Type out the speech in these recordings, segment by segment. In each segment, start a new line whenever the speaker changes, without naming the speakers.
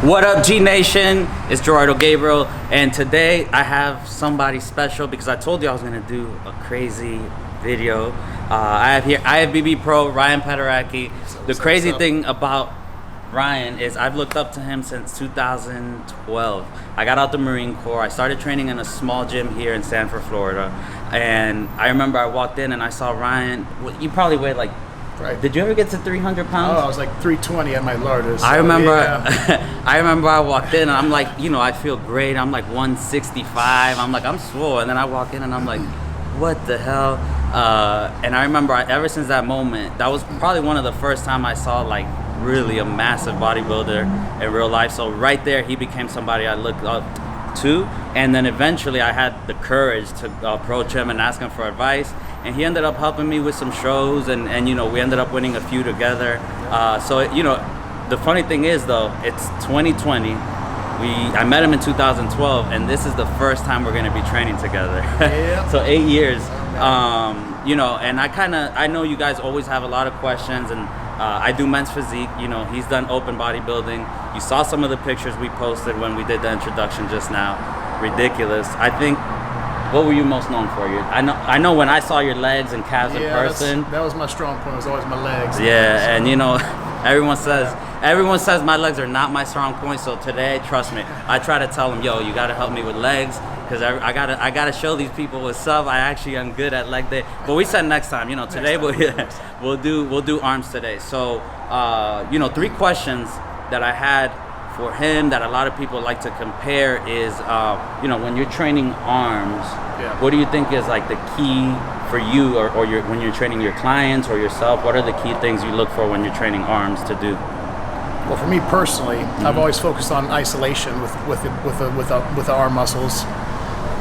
What up, G Nation? It's Gerardo Gabriel, and today I have somebody special because I told you I was gonna do a crazy video. I have here Ifbb Pro Ryan Pateracki. The crazy thing about Ryan is I've looked up to him since 2012. I got out the Marine Corps. I started training in a small gym here in Sanford, Florida, and I remember I walked in and I saw Ryan. You probably weighed like.
Right.
Did you ever get to 300 pounds?
Oh, I was like 320 at my largest. So
I remember.
yeah.
I remember I walked in and I'm like, you know, I feel great. I'm like 165. I'm like, I'm swole. And then I walk in and I'm like, what the hell? And I remember ever since that moment, that was probably one of the first time I saw like really a massive bodybuilder in real life. So right there, he became somebody I looked up to. And then eventually I had the courage to approach him and ask him for advice. And he ended up helping me with some shows, and you know, we ended up winning a few together. So you know, the funny thing is though, it's 2020. I met him in 2012, and this is the first time we're gonna be training together.
Yeah.
So 8 years. You know, and I know you guys always have a lot of questions, and I do men's physique. You know, he's done open bodybuilding. You saw some of the pictures we posted when we did the introduction just now. Ridiculous. I think. What were you most known for? I know when I saw your legs and calves in person.
That was my strong point. It was always my legs.
Yeah, and you know, everyone says my legs are not my strong point. So today, trust me, I try to tell them, yo, you gotta help me with legs, because I gotta show these people what's up. I actually am good at leg day. But we said next time. You know, today we'll do arms today. So you know, 3 questions that I had for him that a lot of people like to compare is, you know, when you're training arms, what do you think is like the key for you, or when you're training your clients or yourself? What are the key things you look for when you're training arms to do?
Well, for me personally, I've always focused on isolation with the arm muscles.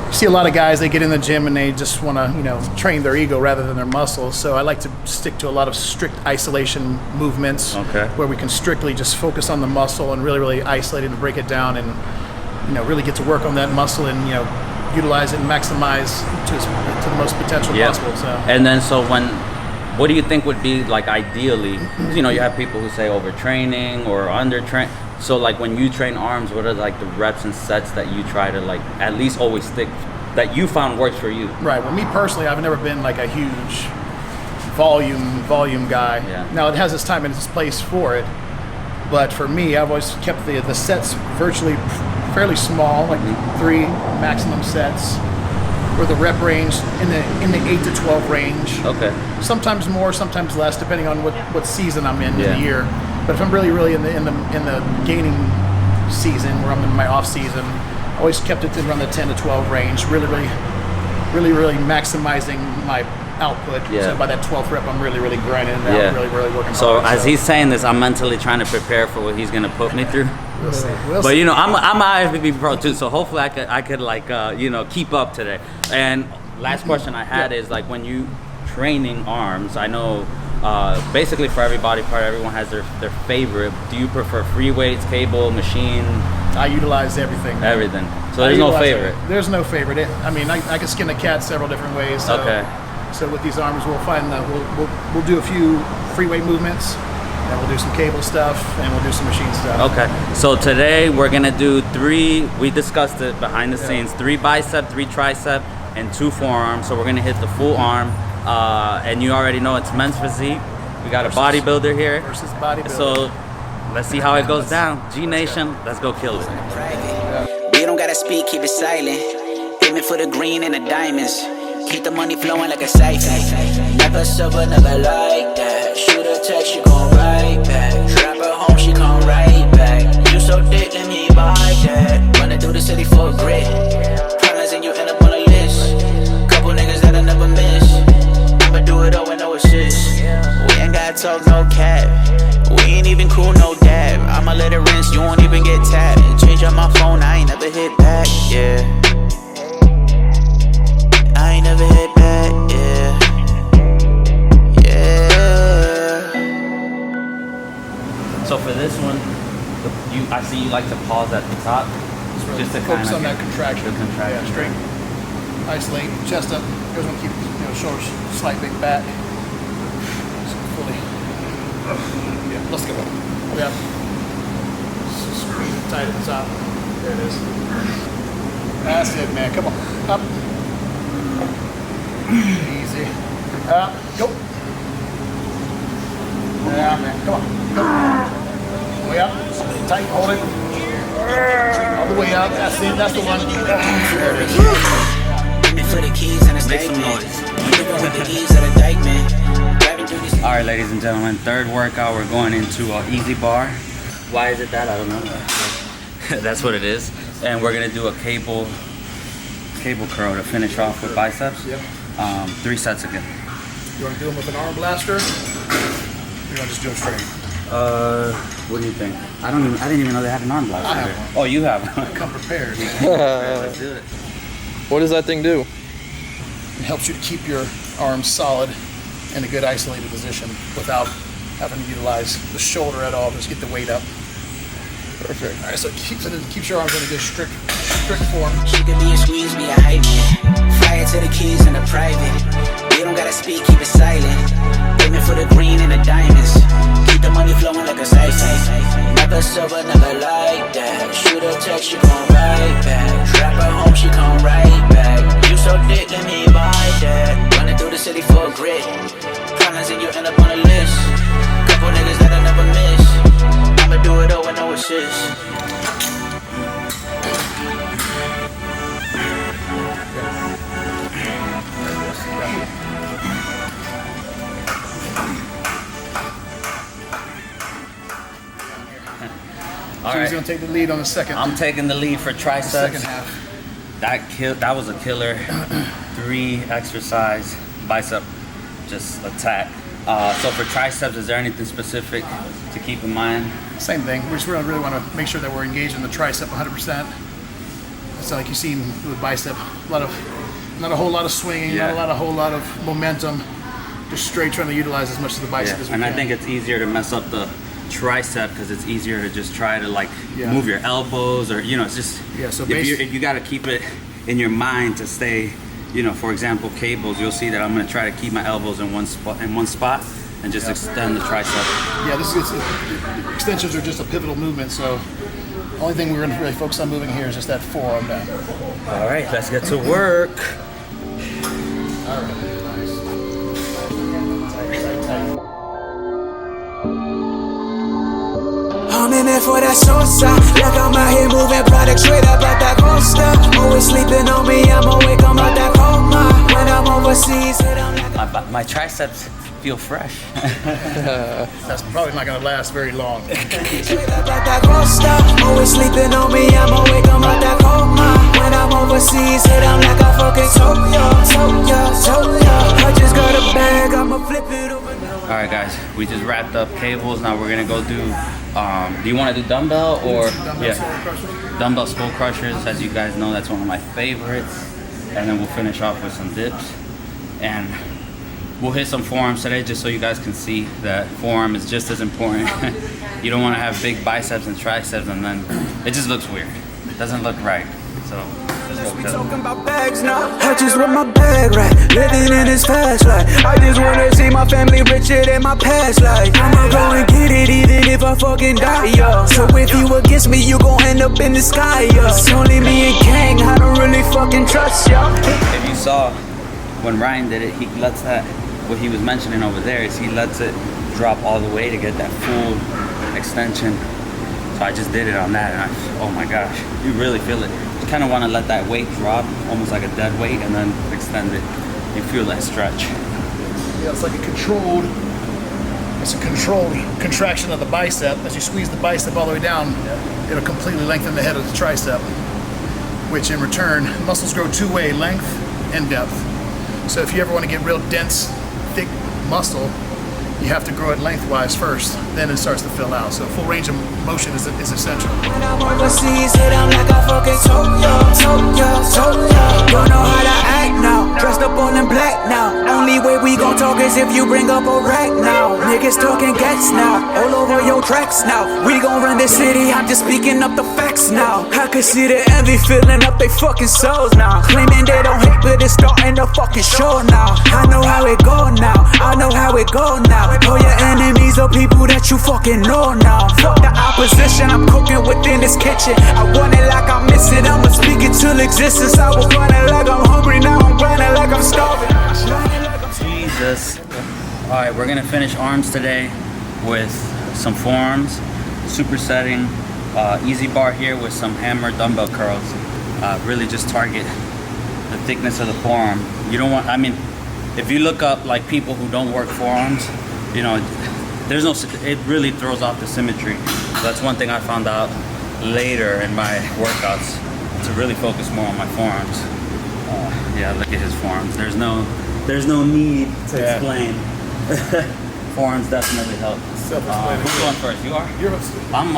You see a lot of guys, they get in the gym and they just want to, you know, train their ego rather than their muscles. So I like to stick to a lot of strict isolation movements, where we can strictly just focus on the muscle and really isolate it and break it down, and you know, really get to work on that muscle and, you know, utilize it and maximize to the most potential possible. So.
And then what do you think would be like ideally? You know, you have people who say overtraining or undertrain. So like when you train arms, what are like the reps and sets that you try to like at least always stick, that you found works for you? Right.
Well, me personally, I've never been like a huge volume guy.
Yeah.
Now it has its time and its place for it, but for me, I've always kept the sets virtually fairly small, like 3 maximum sets, or the rep range in the 8 to 12 range.
Okay.
Sometimes more, sometimes less, depending on what season I'm in the year. But if I'm really in the gaining season, where I'm in my off season, I always kept it around the 10 to 12 range, really maximizing my output. So by that 12th rep, I'm really grinding it out, really working
so
hard.
As he's saying this, I'm mentally trying to prepare for what he's gonna put me through.
We'll see.
But you know, I'm an Ifbb Pro too, so hopefully I could like you know, keep up today. And last question I had is like, when you training arms, I know basically for every body part, everyone has their favorite. Do you prefer free weights, cable, machine?
I utilize everything.
Everything. So there's no favorite.
There's no favorite. I mean, I can skin a cat several different ways. So, So with these arms, we'll find we'll do a few free weight movements, and we'll do some cable stuff, and we'll do some machine stuff. Okay.
So today we're gonna do 3. We discussed it behind the scenes: 3 bicep, 3 tricep, and 2 forearms. So we're gonna hit the full arm. And you already know it's men's physique. We got a bodybuilder here.
Versus bodybuilder.
So let's see how it goes down. G Nation, let's go kill it.
We don't gotta speak, keep it silent. Aiming for the green and the diamonds. Keep the money flowing like a siphon. Never sober, never like that. Shoot a text, she gon' write back. Trap her home, she come right back. You so thick, let me buy that. Running through the city for a grit. Promise and you end up on a list. Couple niggas that I never miss. Do it all with no assist. We ain't gotta talk, no cap. We ain't even cool, no dab. I'ma let it rinse, you won't even get tapped. Change up my phone, I ain't never hit back, yeah. I ain't never hit back, yeah.
So for this one, I see you like to pause at the top.
Just to focus on that contraction. Yeah, straight. Isolate, chest up. You always want to keep, you know, shoulders slight big back. So fully. Yeah, let's go. Yeah. tight at the top. There it is. That's it, man. Come on. Up. Easy. Up. Go. Yeah, man. Come on. Go. Way up. Tight. Hold it. All the way up. That's it. That's the one. There it is.
For the keys and the
Make some
statement.
noise.
With the keys of the Dykeman. Driving through these.
All right, ladies and gentlemen, third workout, we're going into an easy bar. Why is it that? I don't know. That's what it is. And we're gonna do a cable curl to finish off with biceps.
Yep.
3 sets again.
You want to do them with an arm blaster? Or you want to just do them straight?
What do you think? I didn't even know they had an arm blaster.
I have
here.
one.
Oh, you have.
Come prepared, man.
Let's do it.
What does that thing do?
It helps you to keep your arms solid in a good isolated position without having to utilize the shoulder at all. Just get the weight up.
Perfect.
All right, so it keeps your arms in a good strict form.
She could be a squeeze, be a hype man. Fly it to the keys in the private. You don't gotta speak, keep it silent. Aiming for the green and the diamonds. Keep the money flowing like a siphon. Never silver, never like that. Shoot a text, she gon' right back. Trap her home, she come right back. You so thick, let me buy that. Running through the city for a grit. Problems and you end up on a list. Couple niggas that I never miss. I'ma do it all with no assist.
All
Who's
right.
gonna take the lead on the second?
I'm taking the lead for triceps.
second half.
That was a killer. 3 exercise bicep just attack. So for triceps, is there anything specific to keep in mind?
Same thing. We just really want to make sure that we're engaged in the tricep 100%. So like you've seen with bicep, not a whole lot of swinging,
Yeah.
not a whole lot of momentum. Just straight trying to utilize as much of the bicep as we
And
can.
I think it's easier to mess up the tricep because it's easier to just try to
Yeah.
move your elbows, or it's just
So
if you got to keep it in your mind to stay. For example, cables. You'll see that I'm going to try to keep my elbows in one spot and just extend the tricep.
Yeah, extensions are just a pivotal movement. So the only thing we're going to really focus on moving here is just that forearm down.
All right, let's get to work.
All right. Nice. Tight.
I'm in there for that salsa. Like I'm out here moving products straight up out that coaster. Always sleeping on me, I'm awake, I'm out that coma. When I'm overseas, hit 'em like
My triceps feel fresh.
That's probably not going to last very long.
straight up out that coaster. Always sleeping on me, I'm awake, I'm out that coma. When I'm overseas, hit 'em like I fucking told ya. I just got a bag, I'ma flip it over.
All right, guys, we just wrapped up cables. Now we're gonna go do. Do you want to do dumbbell or dumbbell skull crushers? As you guys know, that's one of my favorites. And then we'll finish off with some dips, and we'll hit some forearms today, just so you guys can see that forearm is just as important. You don't want to have big biceps and triceps, and then it just looks weird. It doesn't look right. So.
We talking about bags now. I just want my bag right, living in this fast life. I just wanna see my family richer than my past life. I'ma go and get it even if I fucking die, yo. So if you against me, you gon' end up in the sky, yo. It's only me and Kang, I don't really fucking trust y'all.
If you saw when Ryan did it, he lets that, what he was mentioning over there is he lets it drop all the way to get that full extension. So I just did it on that, and oh my gosh, you really feel it. You kind of want to let that weight drop, almost like a dead weight, and then extend it. You feel that stretch.
Yeah, it's like a controlled contraction of the bicep. As you squeeze the bicep all the way down, it'll completely lengthen the head of the tricep, which in return, muscles grow 2-way, length and depth. So if you ever want to get real dense, thick muscle, you have to grow it lengthwise first, then it starts to fill out. So full range of motion is essential.
When I'm overseas, hit 'em like I fucking told ya. Don't know how to act now, dressed up all in black now. Only way we gon' talk is if you bring up a rack now. Niggas talking gats now, all over your tracks now. We gon' run the city, I'm just speaking up the facts now. I can see the envy filling up they fucking souls now. Claiming they don't hate, but it's starting to fucking show now. I know how it go now, I know how it go now. All your enemies these little people that you fucking know now. Fuck the opposition, I'm cooking within this kitchen. I want it like I miss it, I'ma speak it till existence. I was running like I'm hungry, now I'm grinding like I'm starving.
Jesus. Alright, we're gonna finish arms today with some forearms, supersetting, easy bar here with some hammer dumbbell curls. Really just target the thickness of the forearm. You don't want, I mean, if you look up like people who don't work forearms, you know, there's no, it really throws off the symmetry. So that's one thing I found out later in my workouts, to really focus more on my forearms. Yeah, look at his forearms. There's no need to explain. Forearms definitely help. Who's going first? You are? I'm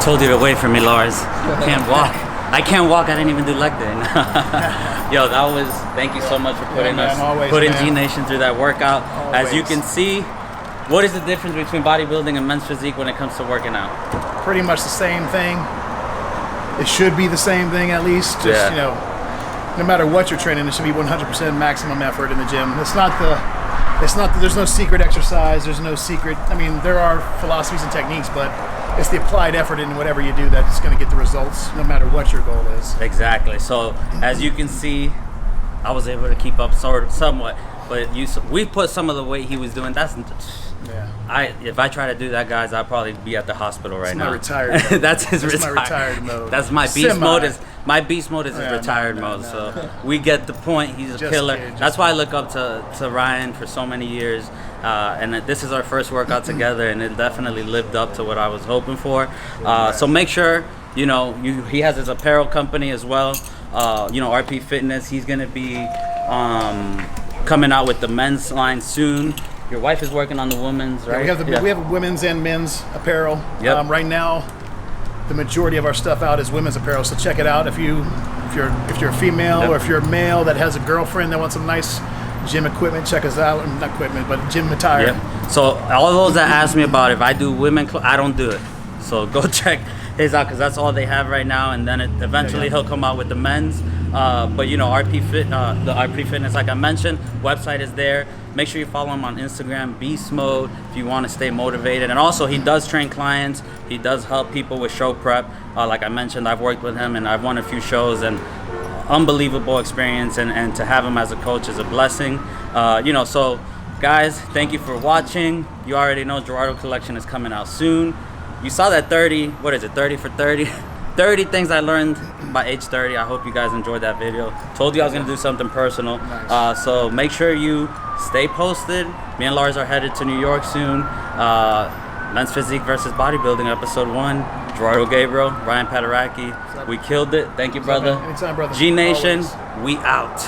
told you to wait for me, Lars. Can't walk. I can't walk. I didn't even do leg day. Yo, that was. Thank you so much for putting G Nation through that workout. Always. As you can see, what is the difference between bodybuilding and men's physique when it comes to working out?
Pretty much the same thing. It should be the same thing at least. Just you know, no matter what you're training, it should be 100% maximum effort in the gym. It's not the. There's no secret exercise. There's no secret. I mean, there are philosophies and techniques, but it's the applied effort in whatever you do that's going to get the results, no matter what your goal is.
Exactly. So as you can see, I was able to keep up somewhat, but we put some of the weight he was doing. If I try to do that, guys, I'll probably be at the hospital right now.
Retired mode.
That's
my retired mode.
That's my beast mode. My beast mode is his retired mode. So we get the point. He's a killer. That's why I look up to Ryan for so many years. And this is our first workout together, and it definitely lived up to what I was hoping for. So make sure, you know, he has his apparel company as well. You know, RP Fitness. He's gonna be coming out with the men's line soon. Your wife is working on the women's, right?
Yeah, we have women's and men's apparel.
Yep.
Right now, the majority of our stuff out is women's apparel. So check it out if you're a female or if you're a male that has a girlfriend that wants some nice gym equipment. Check us out. Not equipment, but gym attire.
Yep. So all those that ask me about if I do women, I don't do it. So go check his out because that's all they have right now, and then eventually he'll come out with the men's. But you know, the RP Fitness, like I mentioned, website is there. Make sure you follow him on Instagram, Beast Mode, if you want to stay motivated. And also, he does train clients. He does help people with show prep. Like I mentioned, I've worked with him and I've won a few shows, and unbelievable experience. And to have him as a coach is a blessing. You know, so guys, thank you for watching. You already know Gerardo Collection is coming out soon. You saw that 30 for 30? 30 things I learned by age 30. I hope you guys enjoyed that video. Told you I was gonna do something personal. Nice. So make sure you stay posted. Me and Lars are headed to New York soon. Men's Physique versus Bodybuilding, episode 1. Gerardo Gabriel, Ryan Pateracki. We killed it. Thank you, brother.
Anytime, brother.
G Nation,
Always.
we out.